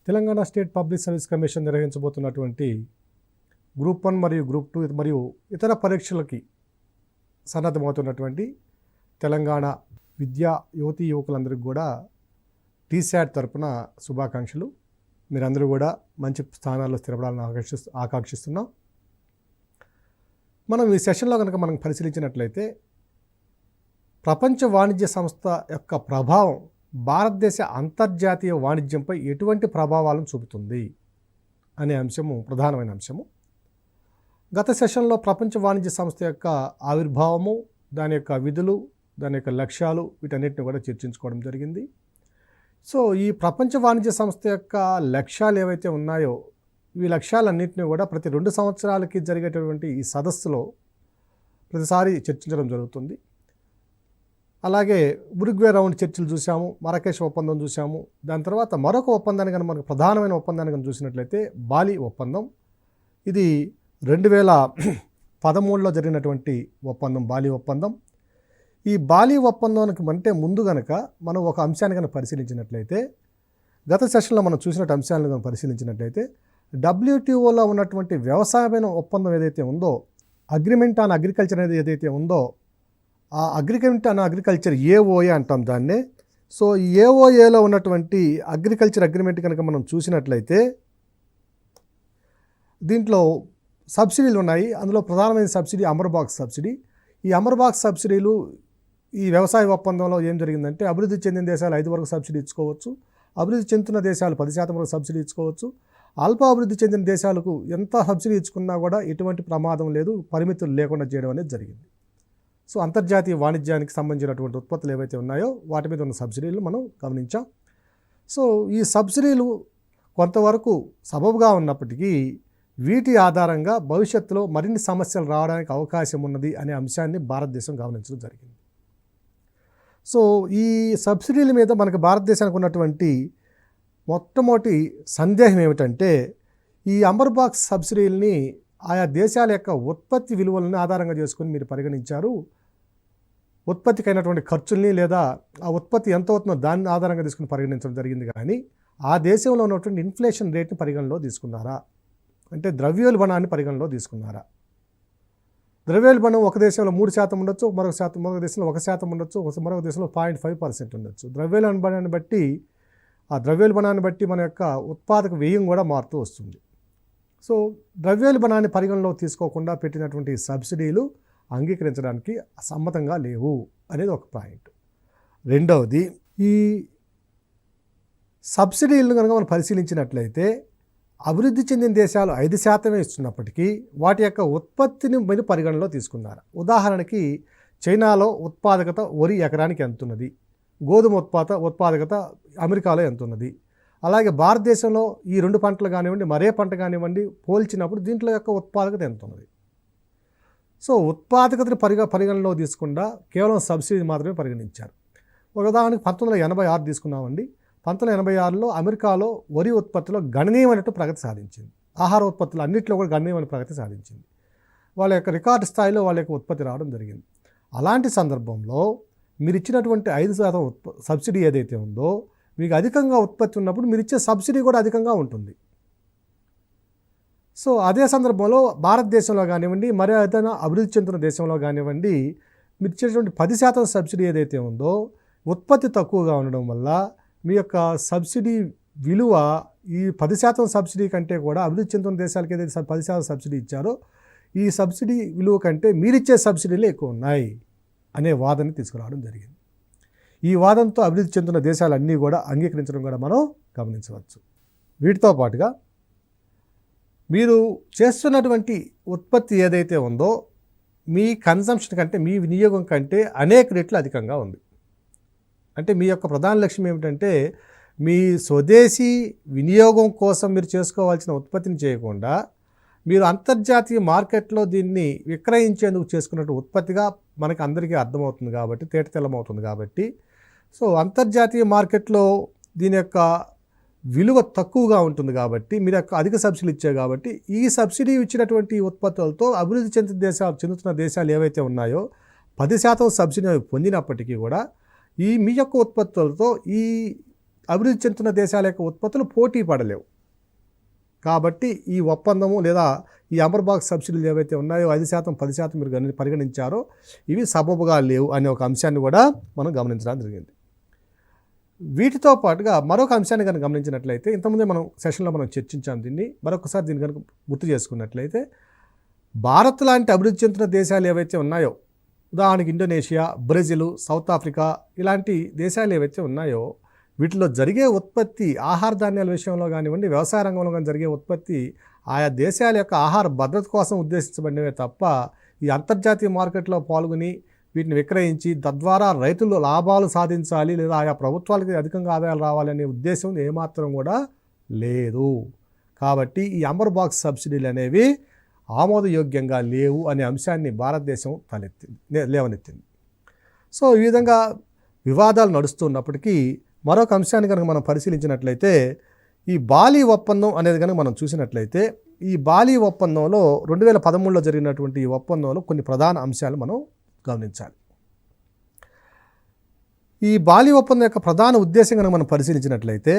Telangana state public service commission నిర్వహించబోతున్నటువంటి group 1 మరియు group 2 మరియు ఇతర పరీక్షలకి సన్నద్ధమవుతున్నటువంటి తెలంగాణ విద్యా యువతీ యువకులందరికీ కూడా టీశాట్ తరపున శుభాకాంక్షలు. మీరందరూ కూడా మంచి స్థానాల్లో స్థిరపడాలని ఆకాంక్షిస్తున్నాం. మనం ఈ సెషన్లో కనుక మనం పరిశీలించినట్లయితే ప్రపంచ వాణిజ్య సంస్థ యొక్క ప్రభావం భారతదేశ అంతర్జాతీయ వాణిజ్యంపై ఎటువంటి ప్రభావాలను చూపుతుంది అనే అంశము ప్రధానమైన అంశము. గత సెషన్లో ప్రపంచ వాణిజ్య సంస్థ యొక్క ఆవిర్భావము, దాని యొక్క విధులు, దాని యొక్క లక్ష్యాలు, వీటన్నిటిని కూడా చర్చించుకోవడం జరిగింది. సో ఈ ప్రపంచ వాణిజ్య సంస్థ యొక్క లక్ష్యాలు ఏవైతే ఉన్నాయో ఈ లక్ష్యాలన్నింటినీ కూడా ప్రతి 2 సంవత్సరాలకి జరిగేటటువంటి ఈ సదస్సులో ప్రతిసారి చర్చించడం జరుగుతుంది. అలాగే ఉరుగ్వే రౌండ్ చర్చలు చూసాము, మరకేష్ ఒప్పందం చూసాము. దాని తర్వాత మరొక ఒప్పందాన్ని కనుక మనకు ప్రధానమైన ఒప్పందాన్ని కనుక చూసినట్లయితే బాలి ఒప్పందం. ఇది 2013లో జరిగినటువంటి ఒప్పందం, బాలి ఒప్పందం. ఈ బాలి ఒప్పందానికి అంటే ముందు కనుక మనం ఒక అంశాన్ని కనుక పరిశీలించినట్లయితే, గత సెషన్లో మనం చూసినట్టు అంశాలను కనుక పరిశీలించినట్లయితే WTOలో ఉన్నటువంటి వ్యవసాయమైన ఒప్పందం ఏదైతే ఉందో, అగ్రిమెంట్ ఆన్ అగ్రికల్చర్ అనేది ఏదైతే ఉందో, ఆ అగ్రిమెంట్ ఆన్ అగ్రికల్చర్ AOA అంటాం దాన్నే. సో ఈ AOAలో ఉన్నటువంటి అగ్రికల్చర్ అగ్రిమెంట్ కనుక మనం చూసినట్లయితే దీంట్లో సబ్సిడీలు ఉన్నాయి. అందులో ప్రధానమైన సబ్సిడీ అమర్ బాక్స్ సబ్సిడీ. ఈ అమర్ బాక్స్ సబ్సిడీలు ఈ వ్యవసాయ ఒప్పందంలో ఏం జరిగిందంటే, అభివృద్ధి చెందిన దేశాలు 5 వరకు సబ్సిడీ ఇచ్చుకోవచ్చు, అభివృద్ధి చెందుతున్న దేశాలు 10% వరకు సబ్సిడీ ఇచ్చుకోవచ్చు. అల్ప అభివృద్ధి చెందిన దేశాలకు ఎంత సబ్సిడీ ఇచ్చుకున్నా కూడా ఎటువంటి ప్రమాదం లేదు, పరిమితులు లేకుండా చేయడం అనేది జరిగింది. సో అంతర్జాతీయ వాణిజ్యానికి సంబంధించినటువంటి ఉత్పత్తులు ఏవైతే ఉన్నాయో వాటి మీద ఉన్న సబ్సిడీలు మనం గమనించాం. సో ఈ సబ్సిడీలు కొంతవరకు సబబుగా ఉన్నప్పటికీ వీటి ఆధారంగా భవిష్యత్తులో మరిన్ని సమస్యలు రావడానికి అవకాశం ఉన్నది అనే అంశాన్ని భారతదేశం గమనించడం జరిగింది. సో ఈ సబ్సిడీల మీద మనకు భారతదేశానికి ఉన్నటువంటి మొట్టమొదటి సందేహం ఏమిటంటే, ఈ అమర్ బాక్స్ సబ్సిడీలని ఆయా దేశాల యొక్క ఉత్పత్తి విలువలను ఆధారంగా చేసుకొని మీరు పరిగణించారు. ఉత్పత్తికి అయినటువంటి ఖర్చుల్ని లేదా ఆ ఉత్పత్తి ఎంత అవుతుందో దాన్ని ఆధారంగా తీసుకుని పరిగణించడం జరిగింది. కానీ ఆ దేశంలో ఉన్నటువంటి ఇన్ఫ్లేషన్ రేట్ని పరిగణలో తీసుకున్నారా, అంటే ద్రవ్యోల్బణాన్ని పరిగణలో తీసుకున్నారా? ద్రవ్యోల్బణం ఒక దేశంలో 3% ఉండొచ్చు, మరొక దేశంలో 1% ఉండొచ్చు, మరొక దేశంలో 0.5% ఉండొచ్చు. ద్రవ్యోల్బణాన్ని బట్టి మన యొక్క ఉత్పాదక వ్యయం కూడా మారుతూ వస్తుంది. సో ద్రవ్యోల్బణాన్ని పరిగణలో తీసుకోకుండా పెట్టినటువంటి సబ్సిడీలు అంగీకరించడానికి సమ్మతంగా లేవు అనేది ఒక పాయింట్. రెండవది, ఈ సబ్సిడీలను కనుక మనం పరిశీలించినట్లయితే అభివృద్ధి చెందిన దేశాలు 5% ఇస్తున్నప్పటికీ వాటి యొక్క ఉత్పత్తిని మీరు పరిగణలో తీసుకున్నారు. ఉదాహరణకి చైనాలో ఉత్పాదకత వరి ఎకరానికి ఎంత ఉన్నది, గోధుమ ఉత్పాదకత అమెరికాలో ఎంత ఉన్నది, అలాగే భారతదేశంలో ఈ 2 పంటలు కానివ్వండి, మరే పంట కానివ్వండి పోల్చినప్పుడు దీంట్లో యొక్క ఉత్పాదకత ఎంత ఉన్నది. సో ఉత్పాదకతను పరిగణలో తీసుకుండా కేవలం సబ్సిడీ మాత్రమే పరిగణించారు. ఒక ఉదాహరణకి 1986 తీసుకున్నామండి. 1986లో అమెరికాలో వరి ఉత్పత్తిలో గణనీయమైనట్టు ప్రగతి సాధించింది. ఆహార ఉత్పత్తులు అన్నింటిలో కూడా గణనీయమైన ప్రగతి సాధించింది. వాళ్ళ యొక్క రికార్డు స్థాయిలో వాళ్ళ యొక్క ఉత్పత్తి రావడం జరిగింది. అలాంటి సందర్భంలో మీరు ఇచ్చినటువంటి 5% సబ్సిడీ ఏదైతే ఉందో, మీకు అధికంగా ఉత్పత్తి ఉన్నప్పుడు మీరు ఇచ్చే సబ్సిడీ కూడా అధికంగా ఉంటుంది. సో అదే సందర్భంలో భారతదేశంలో కానివ్వండి, మరి ఏదైనా అభివృద్ధి చెందుతున్న దేశంలో కానివ్వండి, మీరు ఇచ్చేటువంటి 10% సబ్సిడీ ఏదైతే ఉందో ఉత్పత్తి తక్కువగా ఉండడం వల్ల మీ యొక్క సబ్సిడీ విలువ ఈ 10% సబ్సిడీ కంటే కూడా అభివృద్ధి చెందుతున్న దేశాలకి ఏదైతే 10% సబ్సిడీ ఇచ్చారో ఈ సబ్సిడీ విలువ కంటే మీరిచ్చే సబ్సిడీలే ఎక్కువ ఉన్నాయి అనే వాదన తీసుకురావడం జరిగింది. ఈ వాదనతో అభివృద్ధి చెందుతున్న దేశాలన్నీ కూడా అంగీకరించడం కూడా మనం గమనించవచ్చు. వీటితో పాటుగా మీరు చేస్తున్నటువంటి ఉత్పత్తి ఏదైతే ఉందో మీ కన్సంప్షన్ కంటే, మీ వినియోగం కంటే అనేక రెట్లు అధికంగా ఉంది. అంటే మీ యొక్క ప్రధాన లక్ష్యం ఏమిటంటే, మీ స్వదేశీ వినియోగం కోసం మీరు చేసుకోవాల్సిన ఉత్పత్తిని చేయకుండా మీరు అంతర్జాతీయ మార్కెట్లో దీన్ని విక్రయించేందుకు చేసుకున్నట్టు ఉత్పత్తిగా మనకి అందరికీ అర్థమవుతుంది కాబట్టి, తేటతెల్లమవుతుంది కాబట్టి, సో అంతర్జాతీయ మార్కెట్లో దీని యొక్క విలువ తక్కువగా ఉంటుంది కాబట్టి మీరు యొక్క అధిక సబ్సిడీ ఇచ్చారు కాబట్టి ఈ సబ్సిడీ ఇచ్చినటువంటి ఉత్పత్తులతో అభివృద్ధి చెందుతున్న దేశాలు ఏవైతే ఉన్నాయో 10% సబ్సిడీ పొందినప్పటికీ కూడా ఈ మీ యొక్క ఉత్పత్తులతో ఈ అభివృద్ధి చెందుతున్న దేశాల యొక్క ఉత్పత్తులు పోటీ పడలేవు. కాబట్టి ఈ ఒప్పందము లేదా ఈ అమర్ బాక్స్ సబ్సిడీలు ఏవైతే ఉన్నాయో 5%, 10% మీరు పరిగణించారో ఇవి సబబుగా లేవు అనే ఒక అంశాన్ని కూడా మనం గమనించడం జరిగింది. వీటితో పాటుగా మరొక అంశాన్ని కనుక గమనించినట్లయితే, ఇంతకుముందే మనం సెషన్లో మనం చర్చించాం దీన్ని, మరొకసారి దీన్ని కనుక గుర్తు చేసుకున్నట్లయితే, భారత్ లాంటి అభివృద్ధి చెందుతున్న దేశాలు ఏవైతే ఉన్నాయో, ఉదాహరణకి ఇండోనేషియా, బ్రెజిల్, సౌత్ ఆఫ్రికా ఇలాంటి దేశాలు ఏవైతే ఉన్నాయో వీటిలో జరిగే ఉత్పత్తి ఆహార ధాన్యాల విషయంలో కానివ్వండి, వ్యవసాయ రంగంలో కానీ జరిగే ఉత్పత్తి ఆయా దేశాల యొక్క ఆహార భద్రత కోసం ఉద్దేశించబడినవే తప్ప ఈ అంతర్జాతీయ మార్కెట్లో పాల్గొని వీటిని విక్రయించి తద్వారా రైతులు లాభాలు సాధించాలి లేదా ఆయా ప్రభుత్వాలకి అధికంగా ఆదాయాలు రావాలనే ఉద్దేశం ఏమాత్రం కూడా లేదు. కాబట్టి ఈ అమర్ బాక్స్ సబ్సిడీలు అనేవి ఆమోదయోగ్యంగా లేవు అనే అంశాన్ని భారతదేశం లేవనెత్తింది. సో ఈ విధంగా వివాదాలు నడుస్తున్నప్పటికీ మరొక అంశాన్ని కనుక మనం పరిశీలించినట్లయితే, ఈ బాలి ఒప్పందం అనేది కనుక మనం చూసినట్లయితే, ఈ బాలి ఒప్పందంలో 2013లో జరిగినటువంటి ఈ ఒప్పందంలో కొన్ని ప్రధాన అంశాలు మనం గమనించాలి. ఈ బాలి ఒప్పందం యొక్క ప్రధాన ఉద్దేశం కనుక మనం పరిశీలించినట్లయితే,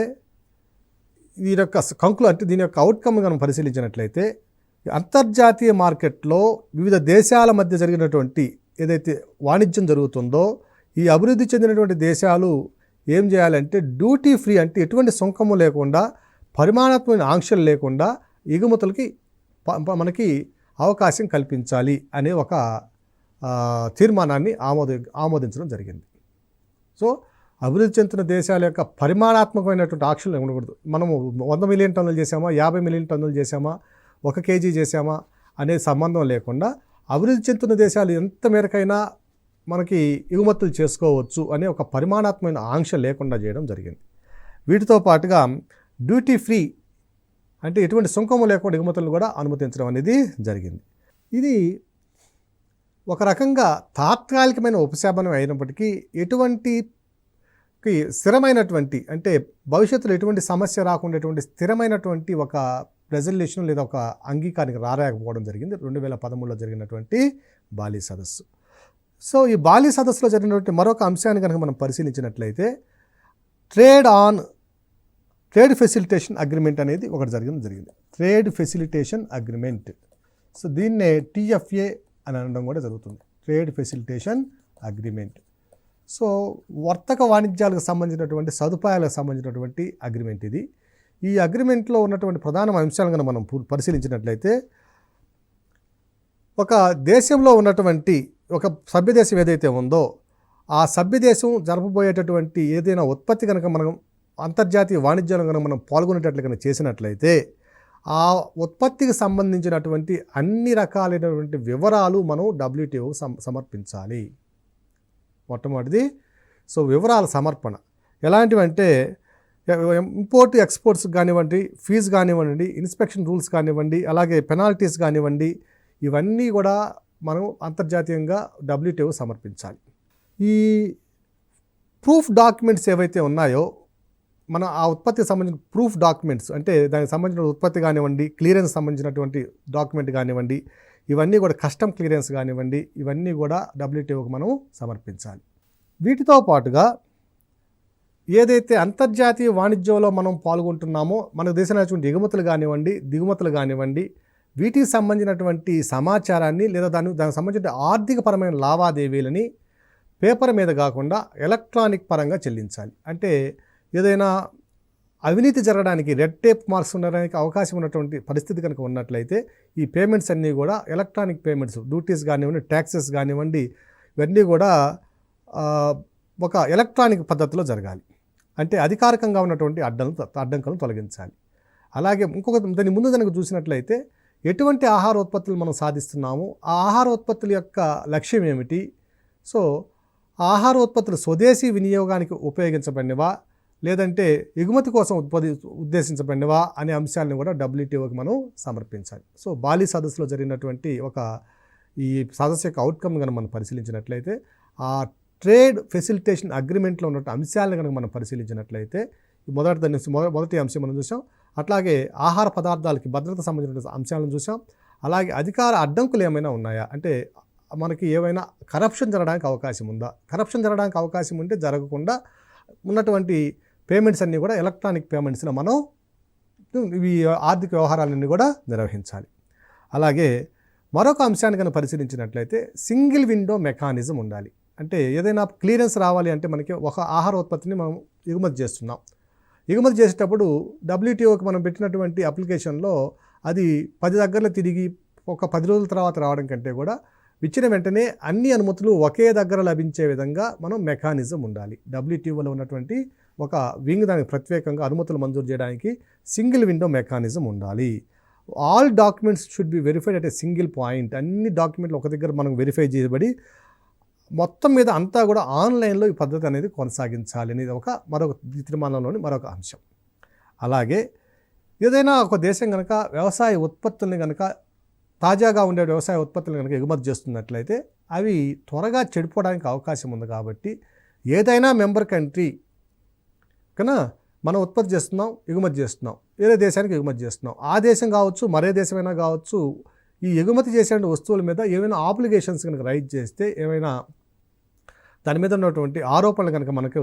దీని యొక్క దీని యొక్క అవుట్కమ్ మనం పరిశీలించినట్లయితే, అంతర్జాతీయ మార్కెట్లో వివిధ దేశాల మధ్య జరిగినటువంటి ఏదైతే వాణిజ్యం జరుగుతుందో ఈ అభివృద్ధి చెందినటువంటి దేశాలు ఏం చేయాలంటే డ్యూటీ ఫ్రీ, అంటే ఎటువంటి సుంకము లేకుండా, పరిమాణాత్మక ఆంక్షలు లేకుండా ఎగుమతులకి మనకి అవకాశం కల్పించాలి అనే ఒక తీర్మానాన్ని ఆమోదించడం జరిగింది. సో అభివృద్ధి చెందుతున్న దేశాల యొక్క పరిమాణాత్మకమైనటువంటి ఆంక్షలు ఉండకూడదు. మనము 100 మిలియన్ టన్నులు చేసామా, 50 మిలియన్ టన్నులు చేసామా, 1 కేజీ చేసామా అనే సంబంధం లేకుండా అభివృద్ధి చెందుతున్న దేశాలు ఎంత మేరకైనా మనకి ఎగుమతులు చేసుకోవచ్చు అనే ఒక పరిమాణాత్మకమైన ఆంక్ష లేకుండా చేయడం జరిగింది. వీటితో పాటుగా డ్యూటీ ఫ్రీ, అంటే ఎటువంటి సుంకము లేకుండా ఎగుమతులను కూడా అనుమతించడం అనేది జరిగింది. ఇది ఒక రకంగా తాత్కాలికమైన ఉపశమనం అయినప్పటికీ ఎటువంటి స్థిరమైనటువంటి, అంటే భవిష్యత్తులో ఎటువంటి సమస్య రాకుండా స్థిరమైనటువంటి ఒక రెజల్యూషన్ లేదా ఒక అంగీకారానికి రాలేకపోవడం జరిగింది 2013లో జరిగినటువంటి బాలి సదస్సు. సో ఈ బాలి సదస్సులో జరిగినటువంటి మరొక అంశాన్ని కనుక మనం పరిశీలించినట్లయితే, ట్రేడ్ ఫెసిలిటేషన్ అగ్రిమెంట్ అనేది ఒకటి జరిగింది. Trade facilitation agreement. సో దీన్నే TFA అని అనడం కూడా జరుగుతుంది, ట్రేడ్ ఫెసిలిటేషన్ అగ్రిమెంట్. సో వర్తక వాణిజ్యాలకు సంబంధించినటువంటి సదుపాయాలకు సంబంధించినటువంటి అగ్రిమెంట్ ఇది. ఈ అగ్రిమెంట్లో ఉన్నటువంటి ప్రధాన అంశాలను కనుక మనం పరిశీలించినట్లయితే, ఒక దేశంలో ఉన్నటువంటి ఒక సభ్యదేశం ఏదైతే ఉందో ఆ సభ్యదేశం జరపబోయేటటువంటి ఏదైనా ఉత్పత్తి కనుక మనం అంతర్జాతీయ వాణిజ్యంలో కనుక మనం పాల్గొనేటట్లు కనుక చేసినట్లయితే ఆ ఉత్పత్తికి సంబంధించినటువంటి అన్ని రకాలైనటువంటి వివరాలు మనం WTO సమర్పించాలి. మొట్టమొదటిది సో వివరాల సమర్పణ ఎలాంటివంటే, ఇంపోర్ట్ ఎక్స్పోర్ట్స్ కానివ్వండి, ఫీజు కానివ్వండి, ఇన్స్పెక్షన్ రూల్స్ కానివ్వండి, అలాగే పెనాల్టీస్ కానివ్వండి, ఇవన్నీ కూడా మనం అంతర్జాతీయంగా WTO సమర్పించాలి. ఈ ప్రూఫ్ డాక్యుమెంట్స్ ఏవైతే ఉన్నాయో, మన ఆ ఉత్పత్తికి సంబంధించిన ప్రూఫ్ డాక్యుమెంట్స్, అంటే దానికి సంబంధించిన ఉత్పత్తి కానివ్వండి, క్లియరెన్స్ సంబంధించినటువంటి డాక్యుమెంట్ కానివ్వండి, ఇవన్నీ కూడా కస్టమ్ క్లియరెన్స్ కానివ్వండి, ఇవన్నీ కూడా WTOకి మనం సమర్పించాలి. వీటితో పాటుగా ఏదైతే అంతర్జాతీయ వాణిజ్యంలో మనం పాల్గొంటున్నామో, మన దేశంలో ఎగుమతులు కానివ్వండి, దిగుమతులు కానివ్వండి, వీటికి సంబంధించినటువంటి సమాచారాన్ని లేదా దానికి సంబంధించిన ఆర్థికపరమైన లావాదేవీలని పేపర్ మీద కాకుండా ఎలక్ట్రానిక్ పరంగా చెల్లించాలి. అంటే ఏదైనా అవినీతి జరగడానికి, రెడ్ టేప్ మార్క్స్ ఉండడానికి అవకాశం ఉన్నటువంటి పరిస్థితి కనుక ఉన్నట్లయితే ఈ పేమెంట్స్ అన్నీ కూడా ఎలక్ట్రానిక్ పేమెంట్స్, డ్యూటీస్ కానివ్వండి, ట్యాక్సెస్ కానివ్వండి, ఇవన్నీ కూడా ఒక ఎలక్ట్రానిక్ పద్ధతిలో జరగాలి. అంటే అధికారికంగా ఉన్నటువంటి అడ్డంకులను తొలగించాలి. అలాగే దాని ముందు కనుక చూసినట్లయితే ఎటువంటి ఆహార ఉత్పత్తులు మనం సాధిస్తున్నాము, ఆ ఆహార ఉత్పత్తుల యొక్క లక్ష్యం ఏమిటి, సో ఆహార ఉత్పత్తులు స్వదేశీ వినియోగానికి ఉపయోగించబడినవా లేదంటే ఎగుమతి కోసం ఉద్దేశించబడినవా అనే అంశాలను కూడా WTOకి మనం సమర్పించాలి. సో బాలి సదస్సులో జరిగినటువంటి ఈ సదస్సు యొక్క అవుట్కమ్ కనుక మనం పరిశీలించినట్లయితే, ఆ ట్రేడ్ ఫెసిలిటేషన్ అగ్రిమెంట్లో ఉన్న అంశాలను కనుక మనం పరిశీలించినట్లయితే, మొదటి అంశం మనం చూసాం. అట్లాగే ఆహార పదార్థాలకి భద్రత సంబంధించిన అంశాలను చూసాం. అలాగే అధికార అడ్డంకులు ఏమైనా ఉన్నాయా, అంటే మనకి ఏమైనా కరప్షన్ జరగడానికి అవకాశం ఉందా, కరప్షన్ జరగడానికి అవకాశం ఉంటే జరగకుండా ఉన్నటువంటి పేమెంట్స్ అన్నీ కూడా ఎలక్ట్రానిక్ పేమెంట్స్లో మనం ఇవి ఆర్థిక వ్యవహారాలన్నీ కూడా నిర్వహించాలి. అలాగే మరొక అంశాన్ని కనుక పరిశీలించినట్లయితే సింగిల్ విండో మెకానిజం ఉండాలి. అంటే ఏదైనా క్లియరెన్స్ రావాలి అంటే మనకి ఒక ఆహార ఉత్పత్తిని మనం ఎగుమతి చేస్తున్నాం. ఎగుమతి చేసేటప్పుడు WTOకి మనం పెట్టినటువంటి అప్లికేషన్లో అది 10 దగ్గరలో తిరిగి ఒక 10 రోజుల తర్వాత రావడం కంటే కూడా ఇచ్చిన వెంటనే అన్ని అనుమతులు ఒకే దగ్గర లభించే విధంగా మనం మెకానిజం ఉండాలి. WTOలో ఉన్నటువంటి ఒక వింగ్ దానికి ప్రత్యేకంగా అనుమతులు మంజూరు చేయడానికి సింగిల్ విండో మెకానిజం ఉండాలి. All documents should be verified at a single point. అన్ని డాక్యుమెంట్లు ఒక దగ్గర మనం వెరిఫై చేయబడి మొత్తం మీద అంతా కూడా ఆన్లైన్లో ఈ పద్ధతి అనేది కొనసాగించాలి అనేది మరొక తీర్మానంలోని మరొక అంశం. అలాగే ఏదైనా ఒక దేశం కనుక వ్యవసాయ ఉత్పత్తుల్ని కనుక తాజాగా ఉండే వ్యవసాయ ఉత్పత్తులను కనుక ఎగుమతి చేస్తున్నట్లయితే అవి త్వరగా చెడిపోవడానికి అవకాశం ఉంది. కాబట్టి ఏదైనా మెంబర్ కంట్రీ కన్నా మనం ఉత్పత్తి చేస్తున్నాం, ఎగుమతి చేస్తున్నాం, వేరే దేశానికి ఎగుమతి చేస్తున్నాం, ఆ దేశం కావచ్చు మరే దేశమైనా కావచ్చు, ఈ ఎగుమతి చేసే వస్తువుల మీద ఏమైనా ఆబ్లిగేషన్స్ కనుక రైజ్ చేస్తే, ఏమైనా దాని మీద ఉన్నటువంటి ఆరోపణలు కనుక మనకు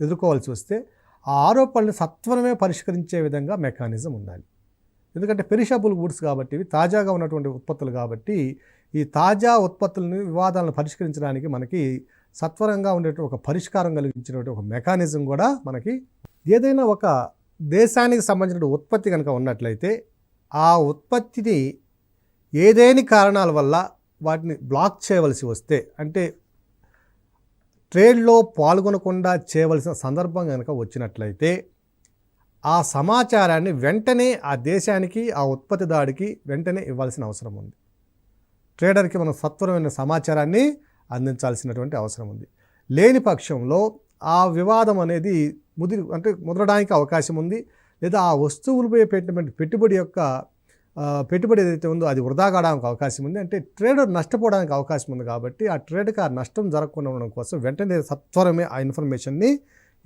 ఎదుర్కోవాల్సి వస్తే ఆ ఆరోపణలు సత్వరమే పరిష్కరించే విధంగా మెకానిజం ఉండాలి. ఎందుకంటే పెరిషబుల్ గుడ్స్ కాబట్టి ఇవి తాజాగా ఉన్నటువంటి ఉత్పత్తులు కాబట్టి ఈ తాజా ఉత్పత్తులని వివాదాలను పరిష్కరించడానికి మనకి సత్వరంగా ఉండేటువంటి ఒక పరిష్కారం కలిగించినటువంటి ఒక మెకానిజం కూడా మనకి ఏదైనా ఒక దేశానికి సంబంధించిన ఉత్పత్తి కనుక ఉన్నట్లయితే ఆ ఉత్పత్తిని ఏదేని కారణాల వల్ల వాటిని బ్లాక్ చేయవలసి వస్తే, అంటే ట్రేడ్లో పాల్గొనకుండా చేయవలసిన సందర్భం కనుక వచ్చినట్లయితే ఆ సమాచారాన్ని వెంటనే ఆ దేశానికి, ఆ ఉత్పత్తిదారుడికి వెంటనే ఇవ్వాల్సిన అవసరం ఉంది. ట్రేడర్కి మనం సత్వరమైన సమాచారాన్ని అందించాల్సినటువంటి అవసరం ఉంది. లేని పక్షంలో ఆ వివాదం అనేది ముదరడానికి అవకాశం ఉంది. లేదా ఆ వస్తువులపై పెట్టినటువంటి పెట్టుబడి ఏదైతే ఉందో అది వృధా కావడానికి అవకాశం ఉంది. అంటే ట్రేడర్ నష్టపోవడానికి అవకాశం ఉంది. కాబట్టి ఆ ట్రేడ్కి ఆ నష్టం జరగకుండా ఉండడం కోసం వెంటనే సత్వరమే ఆ ఇన్ఫర్మేషన్ని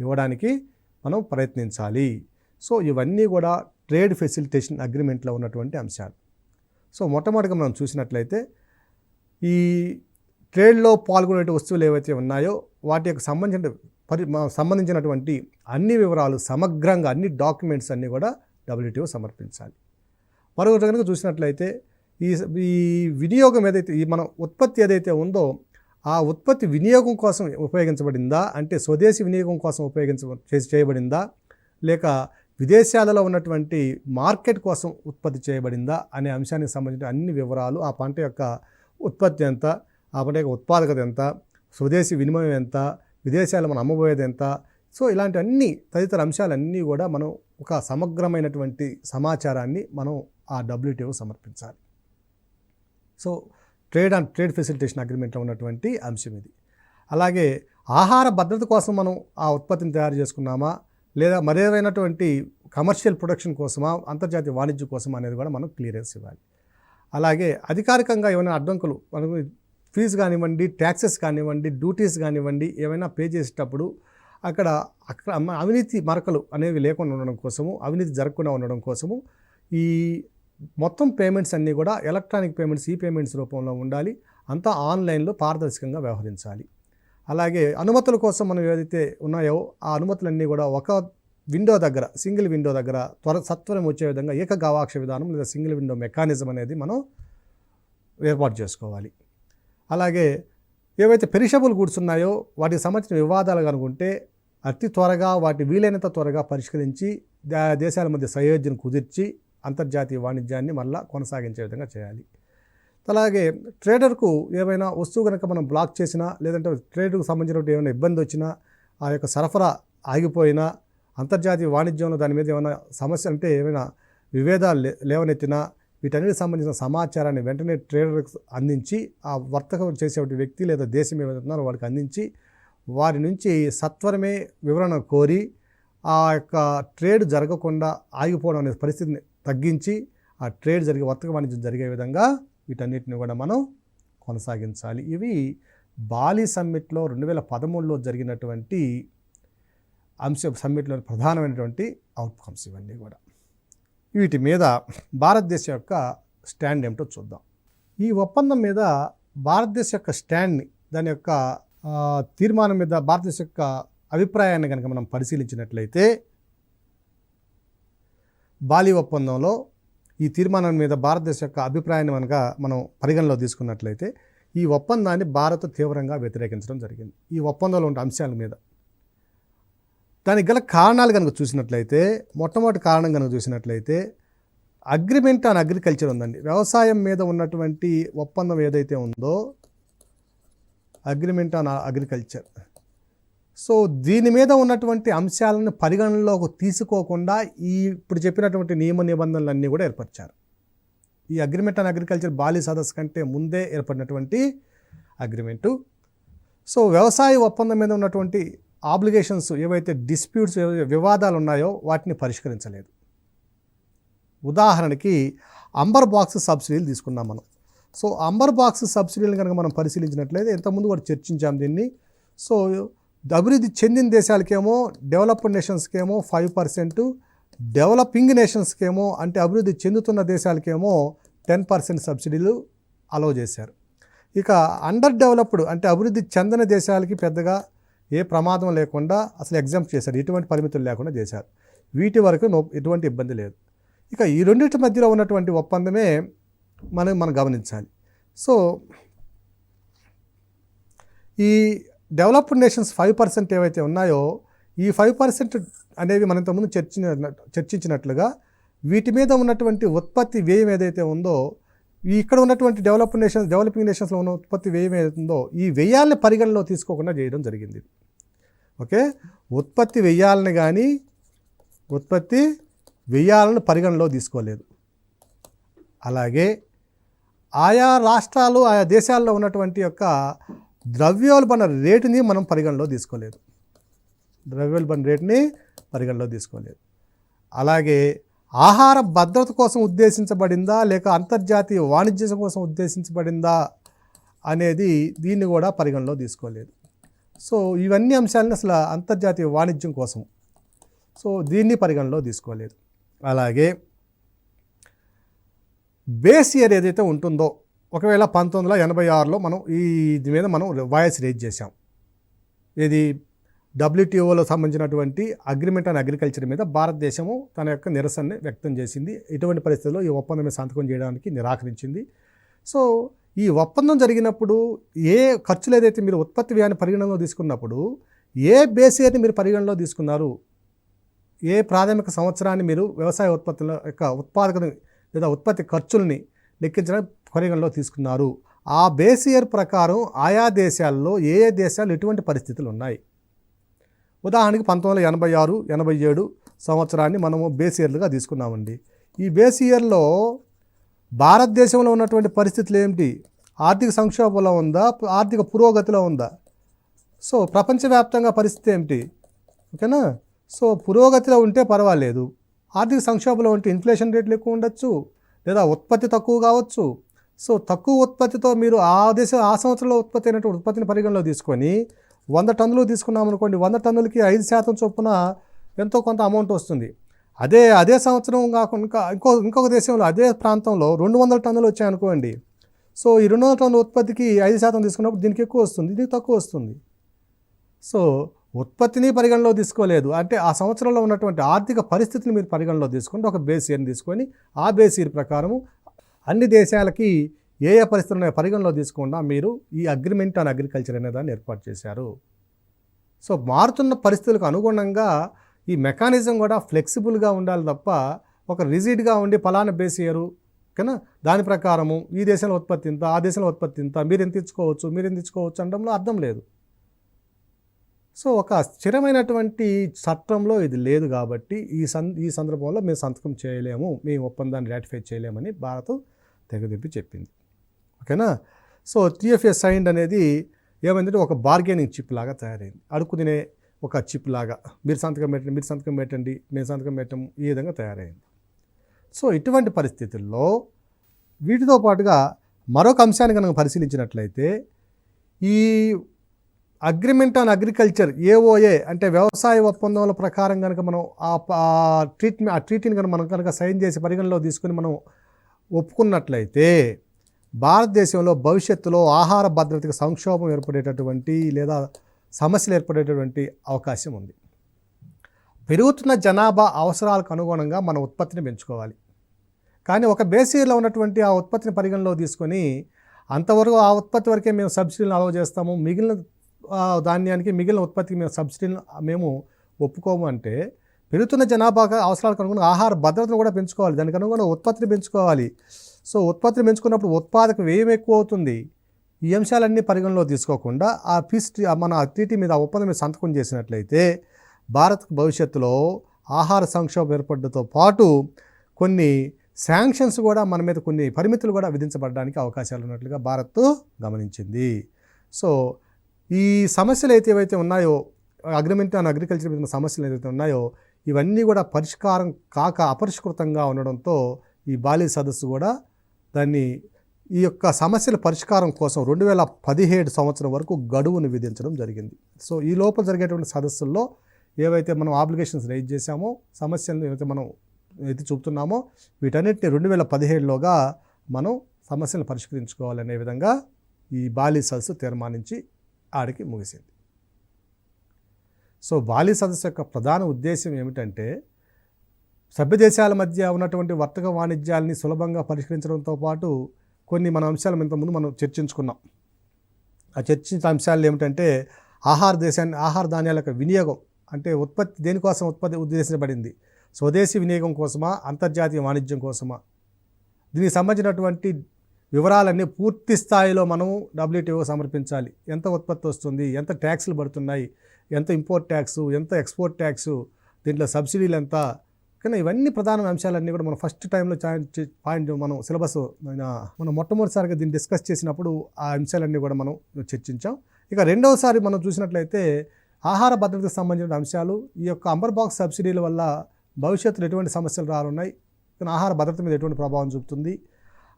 ఇవ్వడానికి మనం ప్రయత్నించాలి. సో ఇవన్నీ కూడా ట్రేడ్ ఫెసిలిటేషన్ అగ్రిమెంట్లో ఉన్నటువంటి అంశాలు. సో మొట్టమొదటిగా మనం చూసినట్లయితే ఈ ట్రేడ్లో పాల్గొనే వస్తువులు ఏవైతే ఉన్నాయో వాటి యొక్క సంబంధించినటువంటి అన్ని వివరాలు సమగ్రంగా అన్ని డాక్యుమెంట్స్ అన్నీ కూడా WTO సమర్పించాలి. మరొకటి కనుక చూసినట్లయితే ఈ వినియోగం ఏదైతే మన ఉత్పత్తి ఏదైతే ఉందో ఆ ఉత్పత్తి వినియోగం కోసం ఉపయోగించబడిందా, అంటే స్వదేశీ వినియోగం కోసం చేయబడిందా, లేక విదేశాలలో ఉన్నటువంటి మార్కెట్ కోసం ఉత్పత్తి చేయబడిందా అనే అంశానికి సంబంధించిన అన్ని వివరాలు, ఆ పంట యొక్క ఉత్పత్తి ఎంత, ఆ పంట యొక్క ఉత్పాదకత ఎంత, స్వదేశీ వినిమయం ఎంత, విదేశాలు మనం అమ్మబోయేది ఎంత, సో ఇలాంటి అన్ని తదితర అంశాలన్నీ కూడా మనం ఒక సమగ్రమైనటువంటి సమాచారాన్ని మనం ఆ WTO సమర్పించాలి. సో ట్రేడ్ ఫెసిలిటేషన్ అగ్రిమెంట్లో ఉన్నటువంటి అంశం ఇది. అలాగే ఆహార భద్రత కోసం మనం ఆ ఉత్పత్తిని తయారు చేసుకున్నామా, లేదా మరేదైనటువంటి కమర్షియల్ ప్రొడక్షన్ కోసమా, అంతర్జాతీయ వాణిజ్యం కోసమా అనేది కూడా మనం క్లియరెన్స్ ఇవ్వాలి. అలాగే అధికారికంగా ఏమైనా అడ్డంకులు మనకు ఫీజు కానివ్వండి, ట్యాక్సెస్ కానివ్వండి, డ్యూటీస్ కానివ్వండి ఏమైనా పే చేసేటప్పుడు అక్కడ అవినీతి మరకలు అనేవి లేకుండా ఉండడం కోసము, అవినీతి జరగకుండా ఉండడం కోసము ఈ మొత్తం పేమెంట్స్ అన్నీ కూడా ఎలక్ట్రానిక్ పేమెంట్స్, ఈ పేమెంట్స్ రూపంలో ఉండాలి. అంతా ఆన్లైన్లో పారదర్శకంగా వ్యవహరించాలి. అలాగే అనుమతుల కోసం మనం ఏదైతే ఉన్నాయో ఆ అనుమతులన్నీ కూడా ఒక విండో దగ్గర, సింగిల్ విండో దగ్గర సత్వరం వచ్చే విధంగా ఏకగవాక్ష విధానం లేదా సింగిల్ విండో మెకానిజం అనేది మనం ఏర్పాటు చేసుకోవాలి. అలాగే ఏవైతే పెరిషబుల్ గుడ్స్ ఉన్నాయో వాటికి సంబంధించిన వివాదాలు కనుకుంటే అతి త్వరగా వాటి వీలైనంత త్వరగా పరిష్కరించి దేశాల మధ్య సయోధ్యను కుదిర్చి అంతర్జాతీయ వాణిజ్యాన్ని మళ్ళా కొనసాగించే విధంగా చేయాలి. అలాగే ట్రేడర్కు ఏమైనా వస్తువు కనుక మనం బ్లాక్ చేసినా, లేదంటే ట్రేడ్కు సంబంధించినటువంటి ఏమైనా ఇబ్బంది వచ్చినా, ఆ యొక్క సరఫరా ఆగిపోయినా, అంతర్జాతీయ వాణిజ్యంలో దాని మీద ఏమైనా సమస్య అంటే ఏమైనా విభేదాలు లేవనెత్తినా వీటన్నిటికి సంబంధించిన సమాచారాన్ని వెంటనే ట్రేడర్కి అందించి, ఆ వర్తకం చేసేటువంటి వ్యక్తి లేదా దేశం ఏమైతే ఉన్నారో వాళ్ళకి అందించి వారి నుంచి సత్వరమే వివరణ కోరి ఆ యొక్క ట్రేడ్ జరగకుండా ఆగిపోవడం అనే పరిస్థితిని తగ్గించి ఆ ట్రేడ్ వర్తక వాణిజ్యం జరిగే విధంగా వీటన్నిటిని కూడా మనం కొనసాగించాలి. ఇవి బాలి సమ్మిట్లో 2013లో జరిగినటువంటి సమ్మిట్లో ప్రధానమైనటువంటి అవుట్కమ్స్ ఇవన్నీ కూడా. వీటి మీద భారతదేశం యొక్క స్టాండ్ ఏమిటో చూద్దాం. ఈ ఒప్పందం మీద భారతదేశం యొక్క స్టాండ్ని, దాని యొక్క తీర్మానం మీద భారతదేశం యొక్క అభిప్రాయాన్ని కనుక మనం పరిశీలించినట్లయితే బాలి ఒప్పందంలో ఈ తీర్మానం మీద భారతదేశం యొక్క అభిప్రాయాన్ని కనుక మనం పరిగణలో తీసుకున్నట్లయితే ఈ ఒప్పందాన్ని భారత్ తీవ్రంగా వ్యతిరేకించడం జరిగింది. ఈ ఒప్పందంలో ఉన్న అంశాల మీద దానికి గల కారణాలు కనుక చూసినట్లయితే మొట్టమొదటి కారణం కనుక చూసినట్లయితే అగ్రిమెంట్ ఆన్ అగ్రికల్చర్ ఉందండి. వ్యవసాయం మీద ఉన్నటువంటి ఒప్పందం ఏదైతే ఉందో అగ్రిమెంట్ ఆన్ అగ్రికల్చర్. సో దీని మీద ఉన్నటువంటి అంశాలను పరిగణనలోకి తీసుకోకుండా ఇప్పుడు చెప్పినటువంటి నియమ నిబంధనలన్నీ కూడా ఏర్పరిచారు. ఈ అగ్రిమెంట్ ఆన్ అగ్రికల్చర్ బాలి సదస్సు కంటే ముందే ఏర్పడినటువంటి అగ్రిమెంటు. సో వ్యవసాయ ఒప్పందం మీద ఉన్నటువంటి ఆబ్లిగేషన్స్ ఏవైతే డిస్ప్యూట్స్ వివాదాలు ఉన్నాయో వాటిని పరిష్కరించలేదు. ఉదాహరణకి అంబర్ బాక్స్ సబ్సిడీలు తీసుకున్నాం మనం. సో అంబర్ బాక్స్ సబ్సిడీలు కనుక మనం పరిశీలించినట్లయితే ఇంతకుముందు కూడా చర్చించాం దీన్ని. సో అభివృద్ధి చెందిన దేశాలకేమో డెవలప్డ్ నేషన్స్కేమో 5%, డెవలపింగ్ నేషన్స్కేమో అంటే అభివృద్ధి చెందుతున్న దేశాలకేమో 10% సబ్సిడీలు అలౌ చేశారు. ఇక అండర్ డెవలప్డ్ అంటే అభివృద్ధి చెందని దేశాలకి పెద్దగా ఏ ప్రమాదం లేకుండా అసలు ఎగ్జాంప్ట్ చేశారు, ఎటువంటి పరిమితులు లేకుండా చేశారు. వీటి వరకు ఎటువంటి ఇబ్బంది లేదు. ఇక ఈ రెండింటి మధ్యలో ఉన్నటువంటి ఒప్పందమే మనం గమనించాలి. సో ఈ డెవలప్డ్ నేషన్స్ 5% ఏవైతే ఉన్నాయో ఈ 5% అనేవి మనం ఇంతకుముందు చర్చించినట్లుగా వీటి మీద ఉన్నటువంటి ఉత్పత్తి వ్యయం ఏదైతే ఉందో ఇక్కడ ఉన్నటువంటి డెవలపింగ్ నేషన్స్లో ఉన్న ఉత్పత్తి వ్యయం ఏదైతే ఉందో ఈ వ్యయాల్ని పరిగణలో తీసుకోకుండా చేయడం జరిగింది. ఓకే, ఉత్పత్తి వ్యయాలను పరిగణలో తీసుకోలేదు. అలాగే ఆయా రాష్ట్రాలు ఆయా దేశాల్లో ఉన్నటువంటి యొక్క ద్రవ్యోల్బణ రేటుని మనం పరిగణలో తీసుకోలేదు. అలాగే ఆహార భద్రత కోసం ఉద్దేశించబడిందా లేక అంతర్జాతీయ వాణిజ్యం కోసం ఉద్దేశించబడిందా అనేది దీన్ని కూడా పరిగణలో తీసుకోలేదు. సో ఇవన్నీ అంశాలను అసలు అంతర్జాతీయ వాణిజ్యం కోసం, సో దీన్ని పరిగణలో తీసుకోలేదు. అలాగే బేస్ ఇయర్ ఏదైతే ఉంటుందో ఒకవేళ 1986లో మనం ఇది మీద మనం వాయిస్ రేజ్ చేశాం. ఇది WTOలో సంబంధించినటువంటి అగ్రిమెంట్ ఆన్ అగ్రికల్చర్ మీద భారతదేశము తన యొక్క నిరసనని వ్యక్తం చేసింది. ఇటువంటి పరిస్థితుల్లో ఈ ఒప్పందం మీద సంతకం చేయడానికి నిరాకరించింది. సో ఈ ఒప్పందం జరిగినప్పుడు ఏ ఖర్చులు ఏదైతే మీరు ఉత్పత్తి వ్యయాన్ని పరిగణనలో తీసుకున్నప్పుడు ఏ బేస్ ఇయర్ని మీరు పరిగణనలో తీసుకున్నారు, ఏ ప్రాథమిక సంవత్సరాన్ని మీరు వ్యవసాయ ఉత్పత్తుల యొక్క ఉత్పాదకత లేదా ఉత్పత్తి ఖర్చుల్ని లెక్కించడానికి పరిగణలో తీసుకున్నారు. ఆ బేస్ ఇయర్ ప్రకారం ఆయా దేశాల్లో ఏ దేశాలు ఎటువంటి పరిస్థితులు ఉన్నాయి. ఉదాహరణకి 1986, 87 సంవత్సరాన్ని మనము బేస్ ఇయర్లుగా తీసుకున్నామండి. ఈ బేస్ ఇయర్లో భారతదేశంలో ఉన్నటువంటి పరిస్థితులు ఏమిటి? ఆర్థిక సంక్షోభంలో ఉందా, ఆర్థిక పురోగతిలో ఉందా? సో ప్రపంచవ్యాప్తంగా పరిస్థితి ఏమిటి? ఓకేనా. సో పురోగతిలో ఉంటే పర్వాలేదు, ఆర్థిక సంక్షోభంలో ఉంటే ఇన్ఫ్లేషన్ రేట్లు ఎక్కువ ఉండొచ్చు లేదా ఉత్పత్తి తక్కువ కావచ్చు. సో తక్కువ ఉత్పత్తితో మీరు ఆ సంవత్సరంలో ఉత్పత్తి అయినటువంటి ఉత్పత్తిని పరిగణలో తీసుకొని 100 టన్నులు తీసుకున్నాం అనుకోండి, 100 టన్నులకి 5% చొప్పున ఎంతో కొంత అమౌంట్ వస్తుంది. అదే సంవత్సరం కాకుండా ఇంకొక దేశంలో అదే ప్రాంతంలో 200 టన్నులు వచ్చాయనుకోండి, సో ఈ 200 టన్నుల ఉత్పత్తికి 5% తీసుకున్నప్పుడు దీనికి ఎక్కువ వస్తుంది, దీనికి తక్కువ వస్తుంది. సో ఉత్పత్తిని పరిగణలో తీసుకోలేదు. అంటే ఆ సంవత్సరంలో ఉన్నటువంటి ఆర్థిక పరిస్థితిని మీరు పరిగణలో తీసుకుంటే ఒక బేస్ ఇయర్ని తీసుకొని ఆ బేస్ ఇయర్ ప్రకారము అన్ని దేశాలకి ఏ పరిస్థితులు ఉన్నాయో పరిగణలో తీసుకుండా మీరు ఈ అగ్రిమెంట్ ఆన్ అగ్రికల్చర్ అనే దాన్ని ఏర్పాటు చేశారు. సో మారుతున్న పరిస్థితులకు అనుగుణంగా ఈ మెకానిజం కూడా ఫ్లెక్సిబుల్గా ఉండాలి తప్ప ఒక రిజిడ్గా ఉండి పలానా బేస్ ఇయరు ఓకేనా దాని ప్రకారము ఈ దేశంలో ఉత్పత్తి ఇంత, ఆ దేశంలో ఉత్పత్తి ఇంత, మీరు ఎంత ఇచ్చుకోవచ్చు అనడంలో అర్థం లేదు. సో ఒక స్థిరమైనటువంటి చట్టంలో ఇది లేదు కాబట్టి ఈ సందర్భంలో మేము సంతకం చేయలేము, మేము ఒప్పందాన్ని రాటిఫై చేయలేమని భారత్ తెగదెప్పి చెప్పింది. ఓకేనా. సో TFA సైన్డ్ అనేది ఏమైందంటే ఒక బార్గెనింగ్ చిప్ లాగా తయారైంది, అడుగు తినే ఒక చిప్ లాగా. మీరు సంతకం పెట్టండి, మేము సంతకం పెట్టము, ఈ విధంగా తయారైంది. సో ఇటువంటి పరిస్థితుల్లో వీటితో పాటుగా మరొక అంశాన్ని కనుక పరిశీలించినట్లయితే ఈ అగ్రిమెంట్ ఆన్ అగ్రికల్చర్ AOA అంటే వ్యవసాయ ఒప్పందాల ప్రకారం కనుక మనం ఆ ట్రీటీని కనుక మనం కనుక సైన్ చేసి పరిగణలో తీసుకుని మనం ఒప్పుకున్నట్లయితే భారతదేశంలో భవిష్యత్తులో ఆహార భద్రతకు సంక్షోభం ఏర్పడేటటువంటి లేదా సమస్యలు ఏర్పడేటటువంటి అవకాశం ఉంది. పెరుగుతున్న జనాభా అవసరాలకు అనుగుణంగా మన ఉత్పత్తిని పెంచుకోవాలి. కానీ ఒక బేస్ ఇయర్లో ఉన్నటువంటి ఆ ఉత్పత్తిని పరిగణలో తీసుకొని అంతవరకు ఆ ఉత్పత్తి వరకే మేము సబ్సిడీలను అలౌ చేస్తాము, మిగిలిన ధాన్యానికి మిగిలిన ఉత్పత్తికి మేము సబ్సిడీలను మేము ఒప్పుకోము అంటే పెరుగుతున్న జనాభా అవసరాలకు అనుగుణంగా ఆహార భద్రతను కూడా పెంచుకోవాలి, దానికి అనుగుణంగా ఉత్పత్తిని పెంచుకోవాలి. సో ఉత్పత్తిని పెంచుకున్నప్పుడు ఉత్పాదక వ్యయం ఎక్కువ అవుతుంది. ఈ అంశాలన్నీ పరిగణలో తీసుకోకుండా ఆ మన టీటీ మీద ఒప్పందం మీద సంతకం చేసినట్లయితే భారత్ భవిష్యత్తులో ఆహార సంక్షోభం ఏర్పడడంతో పాటు కొన్ని శాంక్షన్స్ కూడా మన మీద కొన్ని పరిమితులు కూడా విధించబడడానికి అవకాశాలు ఉన్నట్లుగా భారత్ గమనించింది. సో ఈ సమస్యలు ఏవైతే ఉన్నాయో, అగ్రిమెంట్ అండ్ అగ్రికల్చర్ మీద సమస్యలు ఏవైతే ఉన్నాయో ఇవన్నీ కూడా పరిష్కారం కాక అపరిష్కృతంగా ఉండడంతో ఈ బాలి సదస్సు కూడా దాన్ని ఈ యొక్క సమస్యల పరిష్కారం కోసం 2017 సంవత్సరం వరకు గడువును విధించడం జరిగింది. సో ఈ లోపల జరిగేటువంటి సదస్సుల్లో ఏవైతే మనం ఆబ్లిగేషన్స్ రైజ్ చేశామో, సమస్యలను ఏవైతే మనం ఎత్తి చూపుతున్నామో వీటన్నిటిని 2017లోగా మనం సమస్యలను పరిష్కరించుకోవాలనే విధంగా ఈ బాలి సదస్సు తీర్మానించి ఆడికి ముగిసింది. సో బాలి సదస్సు యొక్క ప్రధాన ఉద్దేశం ఏమిటంటే సభ్య దేశాల మధ్య ఉన్నటువంటి వర్తక వాణిజ్యాలని సులభంగా పరిష్కరించడంతో పాటు కొన్ని మన అంశాలు ఇంతకుముందు మనం చర్చించుకున్నాం. ఆ చర్చించిన అంశాలు ఏమిటంటే ఆహార ధాన్యాల యొక్క వినియోగం, అంటే ఉత్పత్తి దేనికోసం ఉత్పత్తి ఉద్దేశించబడింది, స్వదేశీ వినియోగం కోసమా, అంతర్జాతీయ వాణిజ్యం కోసమా, దీనికి సంబంధించినటువంటి వివరాలన్నీ పూర్తి స్థాయిలో మనం WTO సమర్పించాలి. ఎంత ఉత్పత్తి వస్తుంది, ఎంత ట్యాక్స్లు పడుతున్నాయి, ఎంత ఇంపోర్ట్ ట్యాక్సు, ఎంత ఎక్స్పోర్ట్ ట్యాక్సు, దీంట్లో సబ్సిడీలు ఎంత, కానీ ఇవన్నీ ప్రధాన అంశాలన్నీ కూడా మనం ఫస్ట్ టైంలో పాయింట్ మనం సిలబస్ మనం మొట్టమొదటిసారిగా దీన్ని డిస్కస్ చేసినప్పుడు ఆ అంశాలన్నీ కూడా మనం చర్చించాం. ఇక రెండవసారి మనం చూసినట్లయితే ఆహార భద్రతకు సంబంధించిన అంశాలు, ఈ యొక్క అంబర్ బాక్స్ సబ్సిడీల వల్ల భవిష్యత్తులో ఎటువంటి సమస్యలు రానున్నాయి, కానీ ఆహార భద్రత మీద ఎటువంటి ప్రభావం చూపుతుంది,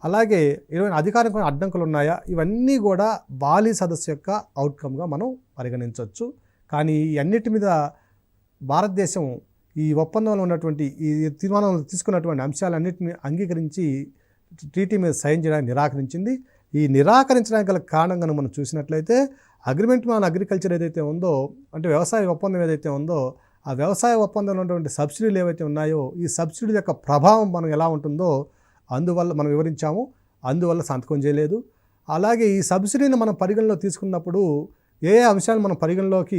అలాగే ఏమైనా అధికారికమైన అడ్డంకులు ఉన్నాయా, ఇవన్నీ కూడా బాలి సదస్సు యొక్క అవుట్కమ్గా మనం పరిగణించవచ్చు. కానీ ఈ అన్నిటి మీద భారతదేశం ఈ ఒప్పందంలో ఉన్నటువంటి ఈ తీర్మానంలో తీసుకున్నటువంటి అంశాలన్నింటినీ అంగీకరించి ట్రీటీ మీద సైన్ చేయడానికి నిరాకరించింది. ఈ నిరాకరించడానికి గల కారణంగా మనం చూసినట్లయితే అగ్రిమెంట్ ఆన్ అగ్రికల్చర్ ఏదైతే ఉందో, అంటే వ్యవసాయ ఒప్పందం ఏదైతే ఉందో, ఆ వ్యవసాయ ఒప్పందంలో ఉన్నటువంటి సబ్సిడీలు ఏవైతే ఉన్నాయో ఈ సబ్సిడీ యొక్క ప్రభావం మనం ఎలా ఉంటుందో అందువల్ల మనం వివరించాము, అందువల్ల సంతకం చేయలేదు. అలాగే ఈ సబ్సిడీని మనం పరిగణలో తీసుకున్నప్పుడు ఏ అంశాలు మనం పరిగణలోకి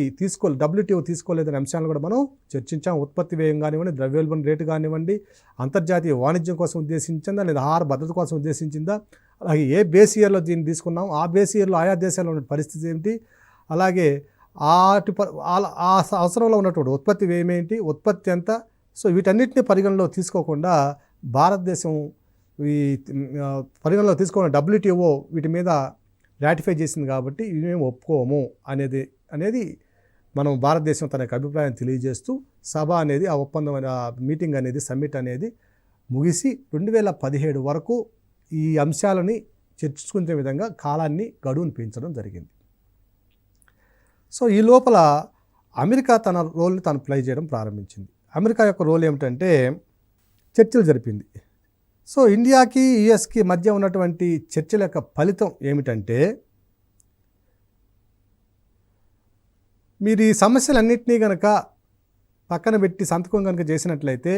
WTO తీసుకోలేదనే అంశాలను కూడా మనం చర్చించాం. ఉత్పత్తి వ్యయం కానివ్వండి, ద్రవ్యోల్బణ రేటు కానివ్వండి, అంతర్జాతీయ వాణిజ్యం కోసం ఉద్దేశించిందా లేదా ఆహార భద్రత కోసం ఉద్దేశించిందా, అలాగే ఏ బేస్ ఇయర్లో దీన్ని తీసుకున్నాం, ఆ బేస్ ఇయర్లో ఆయా దేశాల్లో ఉన్న పరిస్థితి ఏమిటి, అలాగే ఆ అవసరంలో ఉన్నటువంటి ఉత్పత్తి వ్యయం ఏంటి, ఉత్పత్తి ఎంత. సో వీటన్నిటిని పరిగణలో తీసుకోకుండా భారతదేశం ఈ పరిగణలో తీసుకోకుండా WTO వీటి మీద రాటిఫై చేసింది కాబట్టి ఇవి మేము ఒప్పుకోము అనేది మనం భారతదేశం తన యొక్క అభిప్రాయం తెలియజేస్తూ సభ అనేది ఆ ఒప్పందం మీటింగ్ అనేది సమ్మిట్ అనేది ముగిసి 2017 వరకు ఈ అంశాలని చర్చించుకునే విధంగా గడువును పెంచడం జరిగింది. సో ఈ లోపల అమెరికా తన రోల్ని తను ప్లే చేయడం ప్రారంభించింది. అమెరికా యొక్క రోల్ ఏమిటంటే చర్చలు జరిపింది. సో ఇండియాకి యుఎస్కి మధ్య ఉన్నటువంటి చర్చల యొక్క ఫలితం ఏమిటంటే, మీరు ఈ సమస్యలన్నింటినీ కనుక పక్కన పెట్టి సంతకం కనుక చేసినట్లయితే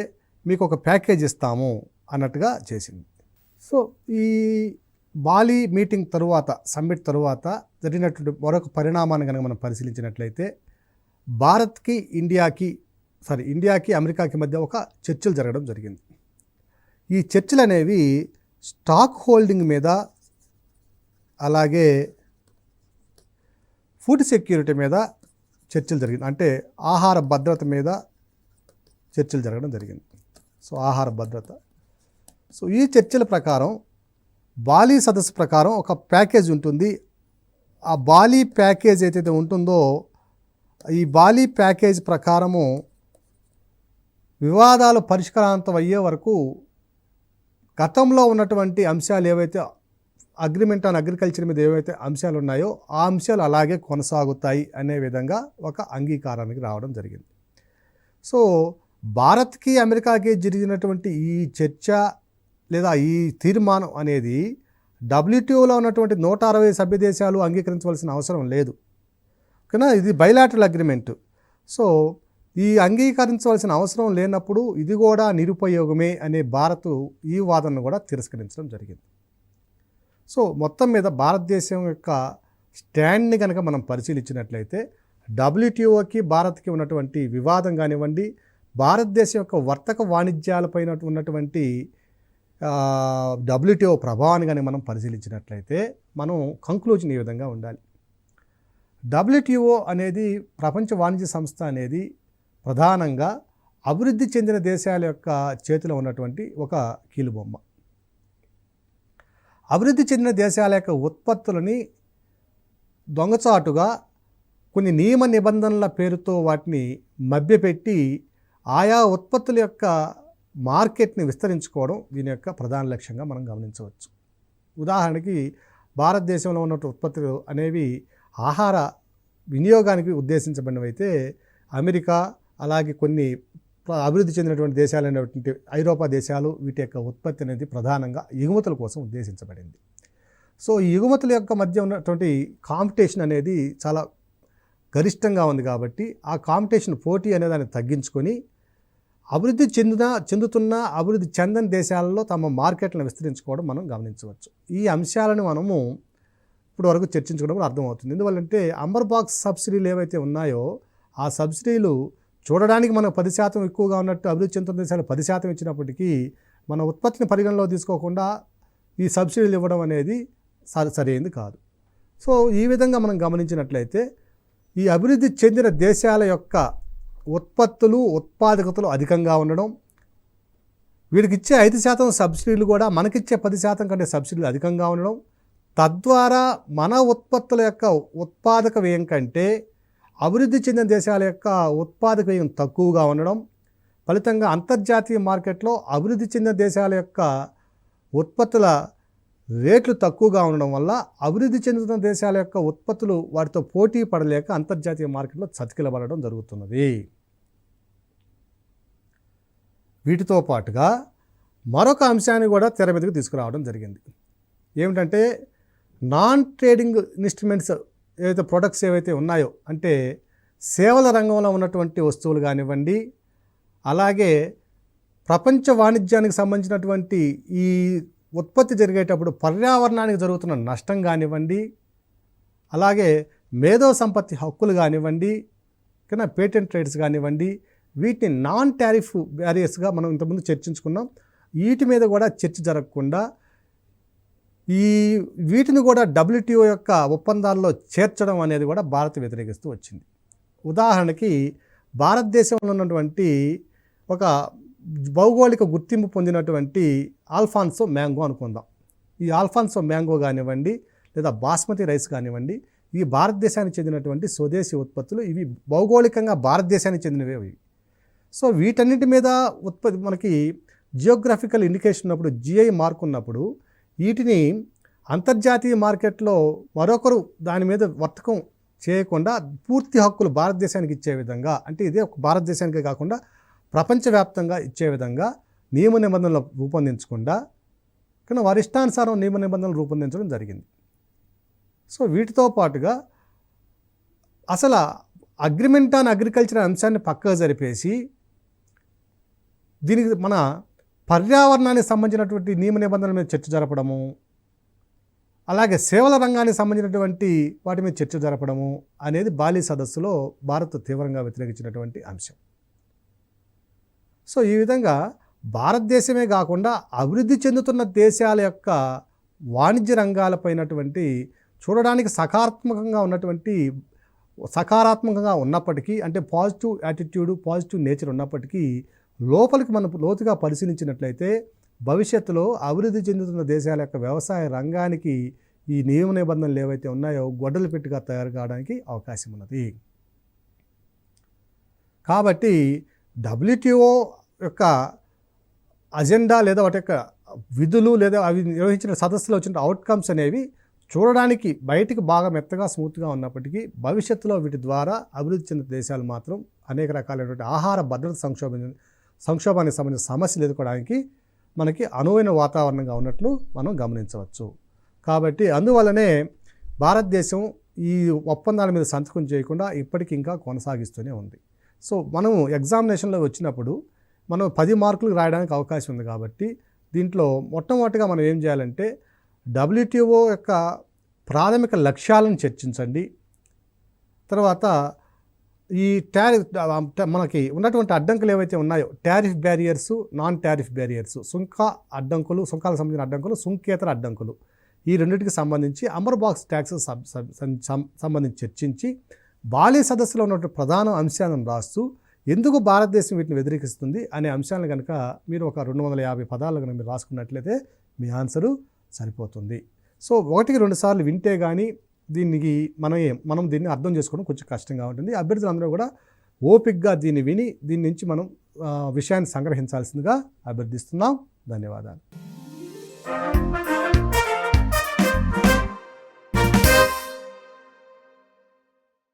మీకు ఒక ప్యాకేజ్ ఇస్తాము అన్నట్టుగా చేసింది. సో ఈ బాలి మీటింగ్ తరువాత, సమ్మిట్ తరువాత జరిగినటువంటి మరొక పరిణామాన్ని కనుక మనం పరిశీలించినట్లయితే ఇండియాకి అమెరికాకి మధ్య ఒక చర్చలు జరగడం జరిగింది. ఈ చర్చలు అనేవి స్టాక్ హోల్డింగ్ మీద, అలాగే ఫుడ్ సెక్యూరిటీ మీద చర్చలు జరిగింది. అంటే ఆహార భద్రత మీద చర్చలు జరగడం జరిగింది. సో ఆహార భద్రత. సో ఈ చర్చల ప్రకారం బాలి సదస్సు ప్రకారం ఒక ప్యాకేజ్ ఉంటుంది. ఆ బాలి ప్యాకేజ్ ఏదైతే ఉంటుందో ఈ బాలి ప్యాకేజ్ ప్రకారము వివాదాలు పరిష్కారాంతం అయ్యే వరకు గతంలో ఉన్నటువంటి అంశాలు ఏవైతే అగ్రిమెంట్ ఆన్ అగ్రికల్చర్ మీద ఏవైతే అంశాలు ఉన్నాయో ఆ అంశాలు అలాగే కొనసాగుతాయి అనే విధంగా ఒక అంగీకారానికి రావడం జరిగింది. సో భారత్కి అమెరికాకి జరిగినటువంటి ఈ చర్చ లేదా ఈ తీర్మానం అనేది WTOలో ఉన్నటువంటి 160 సభ్య దేశాలు అంగీకరించవలసిన అవసరం లేదు. కానీ ఇది బైలాటరల్ అగ్రిమెంట్. సో ఈ అంగీకరించవలసిన అవసరం లేనప్పుడు ఇది కూడా నిరుపయోగమే అనే భారత్ ఈ వాదనను కూడా తిరస్కరించడం జరిగింది. సో మొత్తం మీద భారతదేశం యొక్క స్టాండ్ని కనుక మనం పరిశీలించినట్లయితే డబ్ల్యూటీఓకి భారత్కి ఉన్నటువంటి వివాదం కానివ్వండి, భారతదేశం యొక్క వర్తక వాణిజ్యాలపైన ఉన్నటువంటి డబ్ల్యూటీఓ ప్రభావాన్ని కానీ మనం పరిశీలించినట్లయితే మనం కంక్లూజన్ ఈ విధంగా ఉండాలి. డబ్ల్యూటీఓ అనేది ప్రపంచ వాణిజ్య సంస్థ అనేది ప్రధానంగా అభివృద్ధి చెందిన దేశాల యొక్క చేతిలో ఉన్నటువంటి ఒక కీలుబొమ్మ. అభివృద్ధి చెందిన దేశాల యొక్క ఉత్పత్తులని దొంగచాటుగా కొన్ని నియమ నిబంధనల పేరుతో వాటిని మభ్యపెట్టి ఆయా ఉత్పత్తుల యొక్క మార్కెట్ని విస్తరించుకోవడం దీని యొక్క ప్రధాన లక్ష్యంగా మనం గమనించవచ్చు. ఉదాహరణకి భారతదేశంలో ఉన్న ఉత్పత్తులు అనేవి ఆహార వినియోగానికి ఉద్దేశించబడినవైతే అమెరికా అలాగే కొన్ని అభివృద్ధి చెందినటువంటి దేశాలైనటువంటి ఐరోపా దేశాలు వీటి యొక్క ఉత్పత్తి అనేది ప్రధానంగా ఎగుమతుల కోసం ఉద్దేశించబడింది. సో ఈ ఎగుమతుల యొక్క మధ్య ఉన్నటువంటి కాంపిటీషన్ అనేది చాలా గరిష్టంగా ఉంది కాబట్టి ఆ కాంపిటీషన్ పోటీ అనే దాన్ని తగ్గించుకొని అభివృద్ధి చెందుతున్న అభివృద్ధి చెందని దేశాలలో తమ మార్కెట్లను విస్తరించుకోవడం మనం గమనించవచ్చు. ఈ అంశాలను మనము ఇప్పుడు వరకు చర్చించుకోవడం అర్థమవుతుంది. ఎందువల్లంటే అంబర్ బాక్స్ సబ్సిడీలు ఏవైతే ఉన్నాయో ఆ సబ్సిడీలు చూడడానికి మనకు 10% ఎక్కువగా ఉన్నట్టు అభివృద్ధి చెందుతున్న దేశాలు 10% ఇచ్చినప్పటికీ మన ఉత్పత్తిని పరిగణలో తీసుకోకుండా ఈ సబ్సిడీలు ఇవ్వడం అనేది సరైనది కాదు. సో ఈ విధంగా మనం గమనించినట్లయితే ఈ అభివృద్ధి చెందిన దేశాల యొక్క ఉత్పత్తులు ఉత్పాదకతలు అధికంగా ఉండడం, వీడికి ఇచ్చే 5% సబ్సిడీలు కూడా మనకిచ్చే 10% కంటే సబ్సిడీలు అధికంగా ఉండడం, తద్వారా మన ఉత్పత్తుల యొక్క ఉత్పాదక వ్యయం కంటే అభివృద్ధి చెందిన దేశాల యొక్క ఉత్పాదక వ్యయం తక్కువగా ఉండడం, ఫలితంగా అంతర్జాతీయ మార్కెట్లో అభివృద్ధి చెందిన దేశాల యొక్క ఉత్పత్తుల రేట్లు తక్కువగా ఉండడం వల్ల అభివృద్ధి చెందుతున్న దేశాల యొక్క ఉత్పత్తులు వాటితో పోటీ పడలేక అంతర్జాతీయ మార్కెట్లో చతికిలబడడం జరుగుతున్నది. వీటితో పాటుగా మరొక అంశాన్ని కూడా తెర మీదకి తీసుకురావడం జరిగింది. ఏమిటంటే నాన్ ట్రేడింగ్ ఇన్స్ట్రుమెంట్స్ ఏవైతే ప్రొడక్ట్స్ ఏవైతే ఉన్నాయో, అంటే సేవల రంగంలో ఉన్నటువంటి వస్తువులు కానివ్వండి, అలాగే ప్రపంచ వాణిజ్యానికి సంబంధించినటువంటి ఈ ఉత్పత్తి జరిగేటప్పుడు పర్యావరణానికి జరుగుతున్న నష్టం కానివ్వండి, అలాగే మేధో సంపత్తి హక్కులు కానివ్వండి, కింద పేటెంట్ రైట్స్ కానివ్వండి, వీటిని నాన్ టారిఫ్ బ్యారియర్స్గా మనం ఇంతకుముందు చర్చించుకున్నాం. వీటి మీద కూడా చర్చ జరగకుండా వీటిని కూడా డబ్ల్యూటీఓ యొక్క ఒప్పందాల్లో చేర్చడం అనేది కూడా భారత్ వ్యతిరేకిస్తూ వచ్చింది. ఉదాహరణకి భారతదేశంలో ఉన్నటువంటి ఒక భౌగోళిక గుర్తింపు పొందినటువంటి ఆల్ఫాన్సో మ్యాంగో అనుకుందాం. ఈ ఆల్ఫాన్సో మ్యాంగో కానివ్వండి లేదా బాస్మతి రైస్ కానివ్వండి, ఇవి భారతదేశానికి చెందినటువంటి స్వదేశీ ఉత్పత్తులు. ఇవి భౌగోళికంగా భారతదేశానికి చెందినవే ఇవి. సో వీటన్నిటి మీద మనకి జియోగ్రఫికల్ ఇండికేషన్ ఉన్నప్పుడు, జిఐ మార్క్ ఉన్నప్పుడు వీటిని అంతర్జాతీయ మార్కెట్లో మరొకరు దాని మీద వర్తకం చేయకుండా పూర్తి హక్కులు భారతదేశానికి ఇచ్చే విధంగా, అంటే ఇదే ఒక భారతదేశానికే కాకుండా ప్రపంచవ్యాప్తంగా ఇచ్చే విధంగా నియమ నిబంధనలు రూపొందించకుండా కానీ వారి ఇష్టానుసారం నియమ నిబంధనలు రూపొందించడం జరిగింది. సో వీటితో పాటుగా అసలు అగ్రిమెంట్ ఆన్ అగ్రికల్చర్ అంశాన్ని పక్కగా జరిపేసి దీనికి మన పర్యావరణానికి సంబంధించినటువంటి నియమ నిబంధనల మీద చర్చ జరపడము, అలాగే సేవల రంగానికి సంబంధించినటువంటి వాటి మీద చర్చ జరపడము అనేది బాలి సదస్సులో భారత్ తీవ్రంగా వ్యతిరేకించినటువంటి అంశం. సో ఈ విధంగా భారతదేశమే కాకుండా అభివృద్ధి చెందుతున్న దేశాల యొక్క వాణిజ్య రంగాలపైనటువంటి చూడడానికి సకారాత్మకంగా ఉన్నప్పటికీ, అంటే పాజిటివ్ యాటిట్యూడ్ పాజిటివ్ నేచర్ ఉన్నప్పటికీ లోపలికి మనం లోతుగా పరిశీలించినట్లయితే భవిష్యత్తులో అభివృద్ధి చెందుతున్న దేశాల యొక్క వ్యవసాయ రంగానికి ఈ నియమ నిబంధనలు ఏవైతే ఉన్నాయో గొడ్డలు పెట్టిగా తయారు కావడానికి అవకాశం ఉన్నది. కాబట్టి డబ్ల్యూటీఓ యొక్క అజెండా లేదా వాటి యొక్క విధులు లేదా అవి నిర్వహించిన సదస్సులో వచ్చిన అవుట్కమ్స్ అనేవి చూడడానికి బయటికి బాగా మెత్తగా స్మూత్గా ఉన్నప్పటికీ భవిష్యత్తులో వీటి ద్వారా అభివృద్ధి చెందిన దేశాలు మాత్రం అనేక రకాలైనటువంటి ఆహార భద్రత సంక్షోభానికి సంబంధించిన సమస్యలు ఎదుర్కోవడానికి మనకి అనువైన వాతావరణంగా ఉన్నట్లు మనం గమనించవచ్చు. కాబట్టి అందువల్లనే భారతదేశం ఈ ఒప్పందాల మీద సంతకం చేయకుండా ఇప్పటికి ఇంకా కొనసాగిస్తూనే ఉంది. సో మనం ఎగ్జామినేషన్లో వచ్చినప్పుడు మనం 10 మార్కులు రాయడానికి అవకాశం ఉంది కాబట్టి దీంట్లో మొట్టమొదటిగా మనం ఏం చేయాలంటే WTO యొక్క ప్రాథమిక లక్ష్యాలను చర్చించండి. తర్వాత ఈ మనకి ఉన్నటువంటి అడ్డంకులు ఏవైతే ఉన్నాయో tariff barriers, non tariff barriers, సుంకాలకు సంబంధించిన అడ్డంకులు, సుంకేతర అడ్డంకులు, ఈ రెండింటికి సంబంధించి అమర్ బాక్స్ ట్యాక్స్ సంబంధించి చర్చించి బాలి సదస్సులో ఉన్నటువంటి ప్రధాన అంశాలను రాస్తూ ఎందుకు భారతదేశం వీటిని వ్యతిరేకిస్తుంది అనే అంశాలను కనుక మీరు ఒక 250 పదాలు కనుక మీరు రాసుకున్నట్లయితే మీ ఆన్సరు సరిపోతుంది. సో 1-2 సార్లు వింటే కానీ దీనికి మనం దీన్ని అర్థం చేసుకోవడం కొంచెం కష్టంగా ఉంటుంది. అభ్యర్థులందరూ కూడా ఓపికగా దీన్ని విని దీని నుంచి మనం విషయాన్ని సంగ్రహించాల్సిందిగా అభ్యర్థిస్తున్నాం. ధన్యవాదాలు.